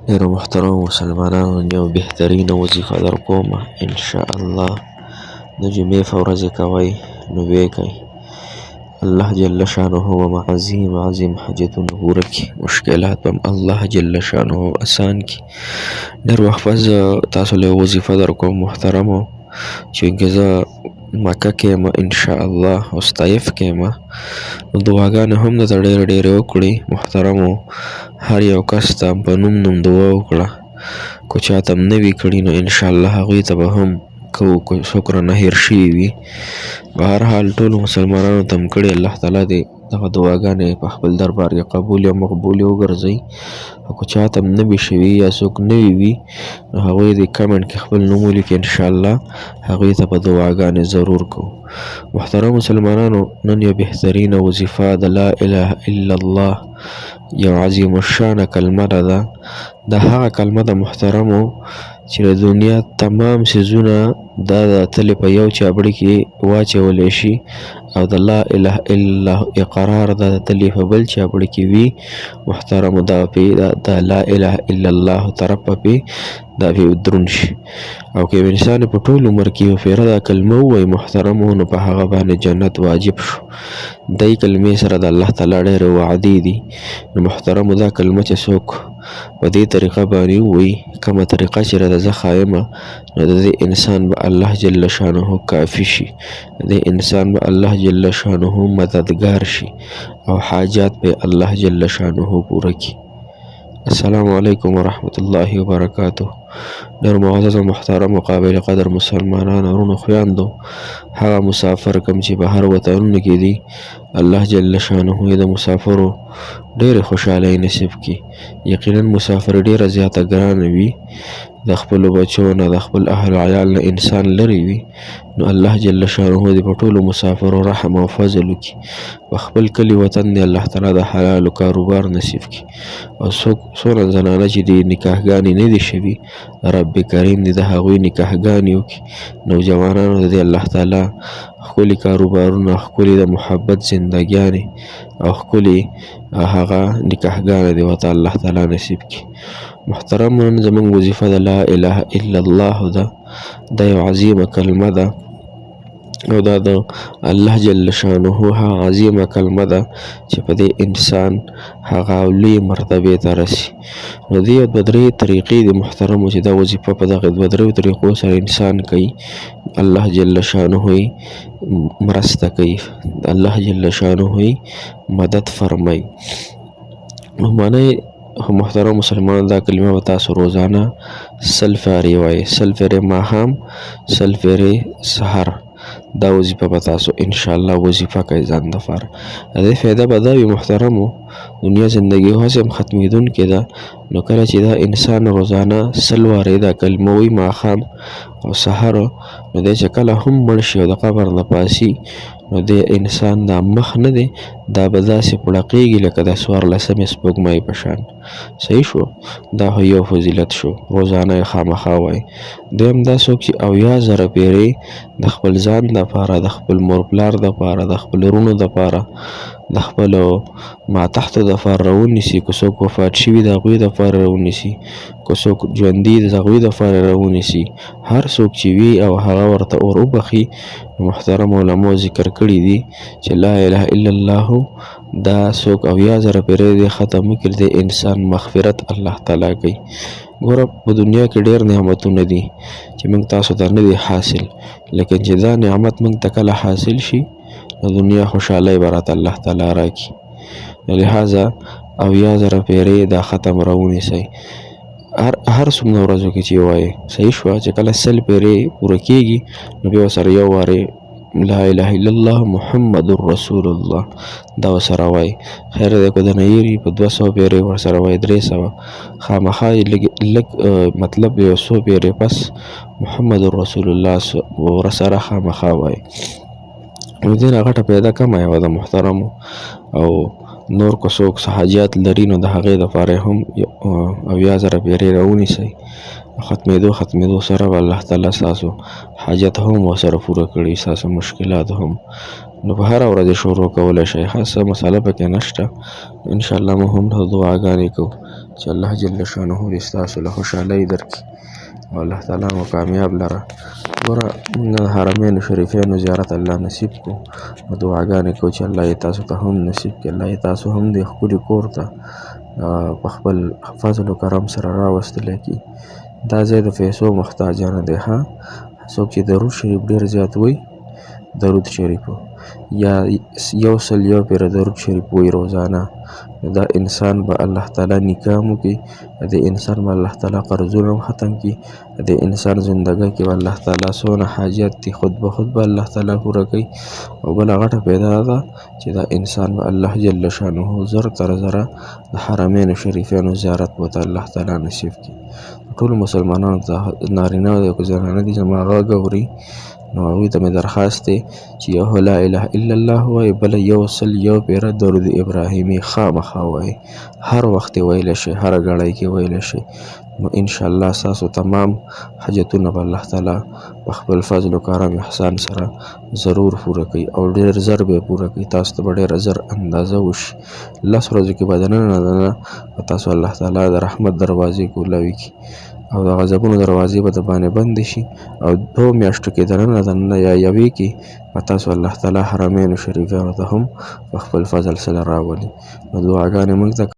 ډیرو محترمو مسلمانانو یو بهترینه وظیفه در کومه انشاءالله د جمعې په ورځې کوئ نو ویې کوئ الله جل شانه به عظیم حاجتونه پوره کړي، مشکلات به الله جل شانه اسان کړي. ډېر وخت پس زه تاسو له یو وظیفه در کوم محترمو، چونکې زه مکه کې یم انشاءالله او طایف کې یم، نو دعاګانې هم درته ډېرې وکړئ محترمو. هر یو کس ته په نوم دعا وکړه، که چاته هم نه وي کړي نو انشاءالله هغوی ته به هم کوو که څوک رانه هېر شوي وي. په هر حال ټولو مسلمانانو ته هم کړي، الله تعالی دې دغه دعاګانې په خپل دربار کې قبولې او مقبولې وګرځوي. او که چاته هم نه وي شوي یا څوک نوي وي نو هغوی دې کمنټ کې خپل نوم ولیکي، انشاءالله هغوی ته به دعاګانې ضرور کوو. محترم مسلمانانو، نن یو بهترینه وظیفه د لا اله الا الله یو عظیم الشانه کلمه ده. دا هغه کلمه ده محترمو چې د دنیا تمام څیزونه دا د تلې په یو چابړي کې واچولی شي، او د لا اله الا الله اقرار دا د تلې په بل چابړي کې وي محترمو. دا لا اله الا الله طرف په دا به دروند شي، او که انسان په ټول عمر کې یو پیره دا کلمه ووایي محترمو، نو په هغه باندې جنت واجب شو. دې کلمې سره د الله تعالی ډېرې وعدې دي. نو محترمو دا کلمه چې څوک په دې طریقه باندې ووایي، کومه طریقه چې راته زه ښایمه، نو د دې انسان به الله جل شانه کافي شي، د دې انسان به الله جل شانه مددگار شي، او حاجات به الله جل شانه پوره کړي. السلام علیکم ورحمت الله وبرکاته. ډېر معزز او محترم او قابل قدر مسلمانانو ورونو خویندو، هغه مسافر کوم چې بهر وطنونو کې دي، الله جل شانه یې د مسافرو ډېرې خوشحالۍ نصیب کړي. یقینا مسافر ډېره زیاته ګرانه وي، د خپلو بچو نه د خپل اهل عیال نه انسان لرې وي، نو الله جل شانه دې په ټولو مسافرو رحم او فضل وکړي. په خپل کلي وطن دې الله تعالی د حلالو کاروبار نصیب کړي. او څونه زنانه چې دې نکاحګانې نه دي شوي، رب کریم دې د هغوی نکاحګانې وکړي. نوجوانانو ته دې الله تعالی ښکلي کاروبارونه، ښکلي د محبت زندګیانې او ښکلي هغه نکاحګانې دې ورته الله تعالی نصیب کړي. محترم، نن زموږ وظیفه د لا اله الا الله ده. دا یو عظیمه کلمه ده، او دا د الله جل شانه هغه عظیمه کلمه ده چې په دې انسان هغه لوی مرتبې ته رسي. نو دې دوه درې طریقې د محترمو چې دا وظیفه په دغه دوه درې طریقو سره انسان کوي، الله جل شانه مرسته کوي، الله جل شانه مدد فرمایي. معنی محترم مسلمان، دا کلمه به تاسو روزانه 100 فارې وایي، 100 فارې ماښام، 100 فارې سحر. دا وظیفه به تاسو انشاءالله وظیفه کوي ځان دپاره. د دې فایده به دا وي محترمو، دنیا زندګي هسې هم ختمېدونکې ده، نو کله چې دا انسان روزانه 100 وارې دا کلمه وایي ماښام او سحر، نو دی چې کله هم مړ شي او د قبر نه پاسي، نو د انسان دا مخ نه دی، دا به داسې پړقېږي لکه د 14مې سپوږمۍ په شان. صحیح شو؟ دا خو یو فضیلت شو، روزانه یې خامخا وایي. دویم دا څوک چې 80,000 پیرې د خپل ځان دپاره، د خپل مور پلار دپاره، د خپل وروڼو دپاره، د خپلو ماتحتو دپاره راونیسي، که څوک وفات شوي د هغوی دپاره راونیسي، که څوک ژوندي د هغوی دپاره راونیسي، هر څوک چې وي او هغه ورته اور وبخي. محترم علماء ذکر کړي دي چې لا اله الا الله دا څوک 80,000 پیرې دې ختم وکړي، د انسان مغفرت الله تعالی کوي. ګوره، په دنیا کې ډېر نعمتونه دي چې موږ تاسو ته نه دي حاصل، لیکن چې دا نعمت موږ ته کله حاصل شي، د دنیا خوشحالۍ به راته الله تعالی راکړي. لہذا 80,000 پیرې دا ختم راونیسئ هر څومره ورځو کې چې وایي. صحیح شوه؟ چې کله 100 پیرې پوره کېږي نو بیا ورسره یو وارې لا اله الا الله محمد رسول الله دا ورسره وایي. خیر دی که دنه هېري په 200 پیرې ورسره وایي، 300 خامخا لږ مطلب 100 پیرې پس محمد رسول الله ورسره خامخا وایي. نو دې نه غټه پیدا کمه یوه ده محترمو. او نور که څوک څه حاجات لري نو د هغې دپاره هم 80,000 پیرې راونیسئ. ختمېدو سره به الله تعالی ستاسو حاجت هم ورسره پوره کړي، ستاسو مشکلات هم. نو په هره ورځ شروع کولی شئ. ښه مسله پکې نشته. انشاءالله موږ هم دعاګانې کوو چې الله جل شانه دې ستاسو له خوشحالۍ درکړي او الله تعالی مو کامیاب لره. ګوره موږ د حرمینو شریفینو زیارت الله نصیب کړو، نو دعاګانې کوو چې الله یې تاسو ته هم نصیب کړي، الله یې تاسو هم دې ښکلي کور ته په خپل فضل و کرم سره راوستلی کړي. دا ځای د پیسو محتاج نه دی. څوک چې درود شریف ډېر زیات وایي، درود شریف یا 101 پیره درود شریف وایي روزانه، دا انسان به الله تعالی نکاح هم وکړي، د انسان به الله تعالی قرضونه هم ختم کړي، د انسان زندګۍ کې به الله تعالی څونه حاجت دي خود به خود به الله تعالی پوره کوي. او بله غټه پیدا ده چې دا انسان به الله جل شانه زر تر زره د حرمینو شریفینو زیارت به ورته الله تعالی نصیب کړي. ټولو مسلمانانو ته نارینه او که زنانه دي زما غږ اوري، نو هغوی ته مې درخواست دی چې یو لا اله الا الله وایي، بله 101 پیره درود ابراهیمي خامخا وایي. هر وخت یې ویلی شئ، هره ګړۍ کې ویلی شئ. نو انشاءالله ستاسو تمام حاجتونه به الله تعالی په خپل فضل و کرم احسان سره ضرور پوره کوي او ډېر زر به یې پوره کوي. تاسو ته به ډېره زر اندازه وشي. 10 ورځو کې به دننه په تاسو الله تعالی د رحمت دروازې کولاوي کړي او د غضبونو دروازې به د باندې بندې شي او 2 میاشتو کې دننه یا یوې کې په تاسو الله تعالی حرمینو شریفینو ته هم په خپل فضل سره راولي. نو دعاګانې موږ ته